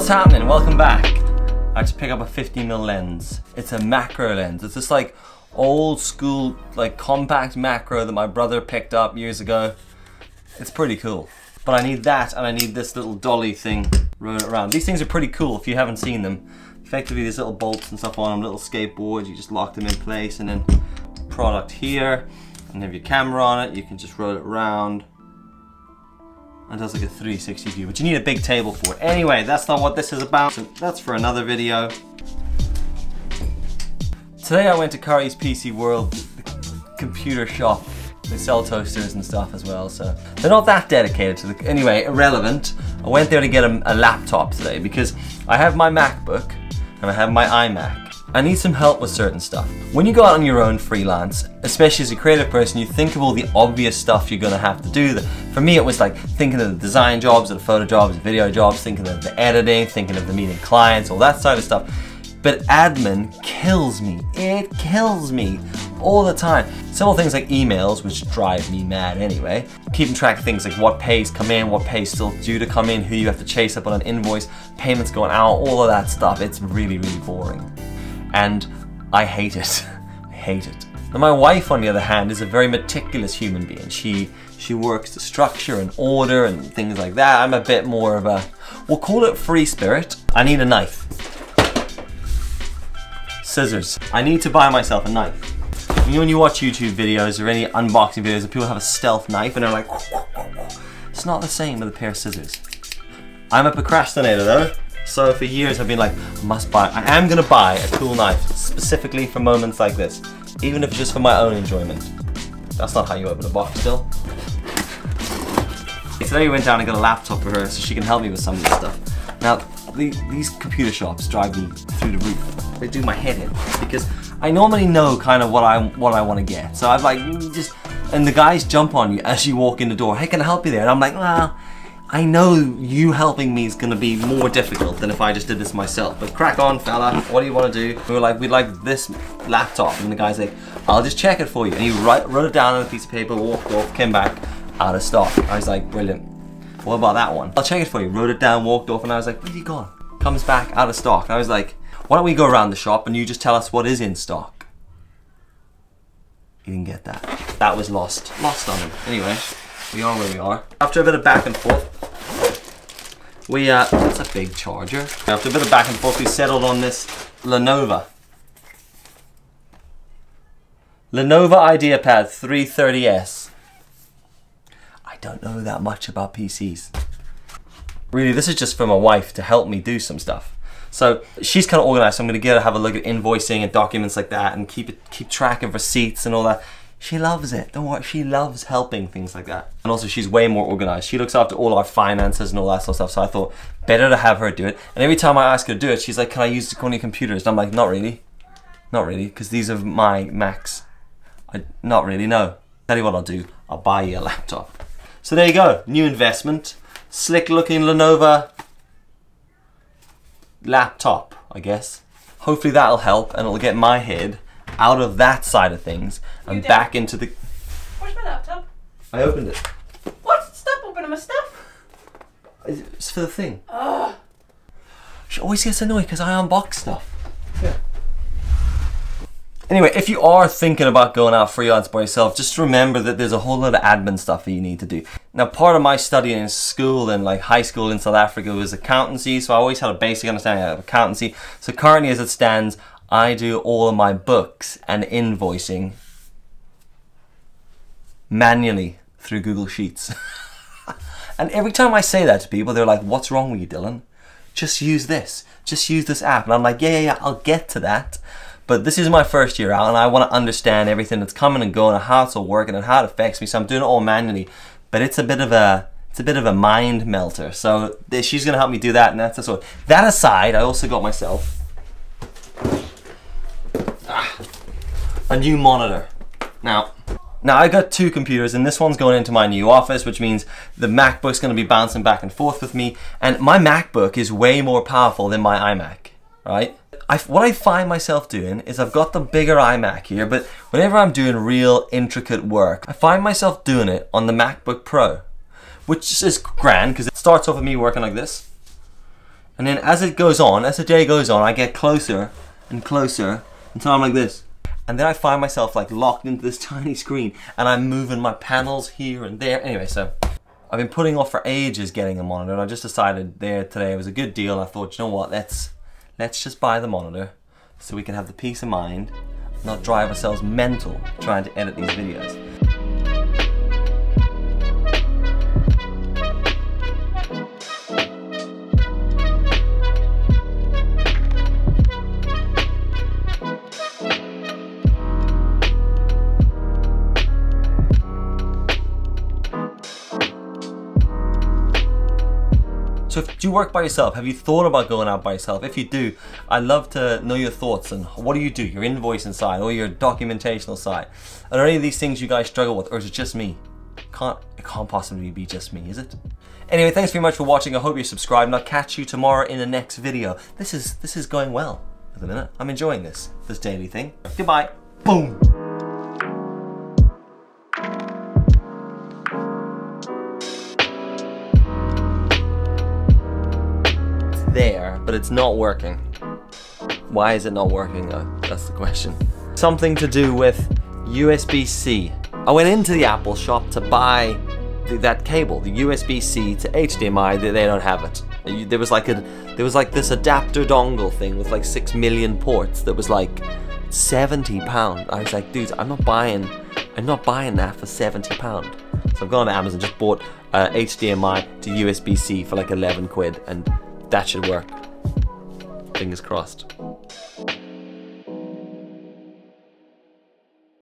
What's happening? Welcome back. I just picked up a 50mm lens. It's a macro lens. It's this like old school like compact macro that my brother picked up years ago. It's pretty cool. But I need that and I need this little dolly thing rolling around. These things are pretty cool if you haven't seen them. Effectively these little bolts and stuff on them, little skateboards, you just lock them in place and then product here. And have your camera on it, you can just roll it around. And does like a 360 view, but you need a big table for it. Anyway, that's not what this is about. So that's for another video. Today I went to Curry's PC World, the computer shop. They sell toasters and stuff as well, so they're not that dedicated to the... Anyway, irrelevant. I went there to get a laptop today because I have my MacBook and I have my iMac. I need some help with certain stuff. When you go out on your own freelance, especially as a creative person, you think of all the obvious stuff you're gonna have to do. For me, it was like thinking of the design jobs, the photo jobs, the video jobs, thinking of the editing, thinking of the meeting clients, all that side of stuff. But admin kills me. It kills me all the time. Simple things like emails, which drive me mad anyway. Keeping track of things like what pays come in, what pays still due to come in, who you have to chase up on an invoice, payments going out, all of that stuff. It's really, really boring. And I hate it. I hate it. Now my wife, on the other hand, is a very meticulous human being. She works to structure and order and things like that. I'm a bit more of a, we'll call it free spirit. I need a knife. Scissors. I need to buy myself a knife. You know when you watch YouTube videos or any unboxing videos and people have a stealth knife and they're like, it's not the same with a pair of scissors. I'm a procrastinator though. So for years I've been like, I am gonna buy a cool knife specifically for moments like this, even if it's just for my own enjoyment. That's not how you open a box still. Today we went down and got a laptop for her so she can help me with some of this stuff. Now, these computer shops drive me through the roof. They do my head in because I normally know kind of what I want to get. So I'm like, and the guys jump on you as you walk in the door. Hey, can I help you there? And I'm like, well, I know you helping me is going to be more difficult than if I just did this myself. But crack on, fella. What do you want to do? We were like, we'd like this laptop. And the guy's like, I'll just check it for you. And he wrote it down on a piece of paper, walked off, came back, out of stock. I was like, brilliant. What about that one? I'll check it for you. Wrote it down, walked off, and I was like, where have you gone? Comes back, out of stock. I was like, why don't we go around the shop and you just tell us what is in stock? He didn't get that. That was lost. Lost on him. Anyway, we are where we are. After a bit of back and forth, that's a big charger. After a bit of back and forth, we settled on this Lenovo IdeaPad 330S. I don't know that much about PCs. Really, this is just for my wife to help me do some stuff. So she's kind of organized, so I'm gonna get her to have a look at invoicing and documents like that and keep track of receipts and all that. She loves it, don't worry, she loves helping things like that. And also she's way more organized. She looks after all our finances and all that sort of stuff, so I thought better to have her do it. And every time I ask her to do it, she's like, can I use one of your computers? And I'm like, not really, because these are my Macs. Not really, no. Tell you what I'll do, I'll buy you a laptop. So there you go, new investment. Slick looking Lenovo laptop, I guess. Hopefully that'll help and it'll get my head out of that side of things and back into the... Where's my laptop? I opened it. What? Stop opening my stuff. It's for the thing. Ugh. She always gets annoyed because I unbox stuff. Yeah. Anyway, if you are thinking about going out freelance by yourself, just remember that there's a whole lot of admin stuff that you need to do. Now, part of my studying in school and like high school in South Africa was accountancy, so I always had a basic understanding of accountancy. So currently as it stands, I do all of my books and invoicing manually through Google Sheets. And every time I say that to people, they're like, what's wrong with you, Dylan? Just use this. Just use this app. And I'm like, yeah, I'll get to that. But this is my first year out and I want to understand everything that's coming and going and how it's all working and how it affects me. So I'm doing it all manually. But it's a bit of a mind melter. So she's going to help me do that, and that's all. That aside, I also got myself a new monitor. Now I got two computers and this one's going into my new office, which means the MacBook's going to be bouncing back and forth with me. And my MacBook is way more powerful than my iMac, right? What I find myself doing is I've got the bigger iMac here, but whenever I'm doing real intricate work, I find myself doing it on the MacBook Pro, which is grand because it starts off with me working like this. And then as it goes on, as the day goes on, I get closer and closer until I'm like this. And then I find myself like locked into this tiny screen and I'm moving my panels here and there. Anyway, so I've been putting off for ages getting a monitor, and I just decided there today it was a good deal. I thought, you know what, let's just buy the monitor so we can have the peace of mind, not drive ourselves mental trying to edit these videos. So do you work by yourself? Have you thought about going out by yourself? If you do, I'd love to know your thoughts on what do you do, your invoicing side or your documentational side. Are there any of these things you guys struggle with, or is it just me? It can't possibly be just me, is it? Anyway, thanks very much for watching. I hope you're subscribed, and I'll catch you tomorrow in the next video. This is going well at the minute. I'm enjoying this daily thing. Goodbye. Boom. There, but it's not working. Why is it not working though? That's the question. Something to do with USB-C. I went into the Apple shop to buy that cable, the USB-C to HDMI. They don't have it. There was like this adapter dongle thing with like 6 million ports that was like £70. I was like, dude, I'm not buying that for £70. So I've gone to Amazon, just bought HDMI to USB-C for like 11 quid, and that should work. Fingers crossed.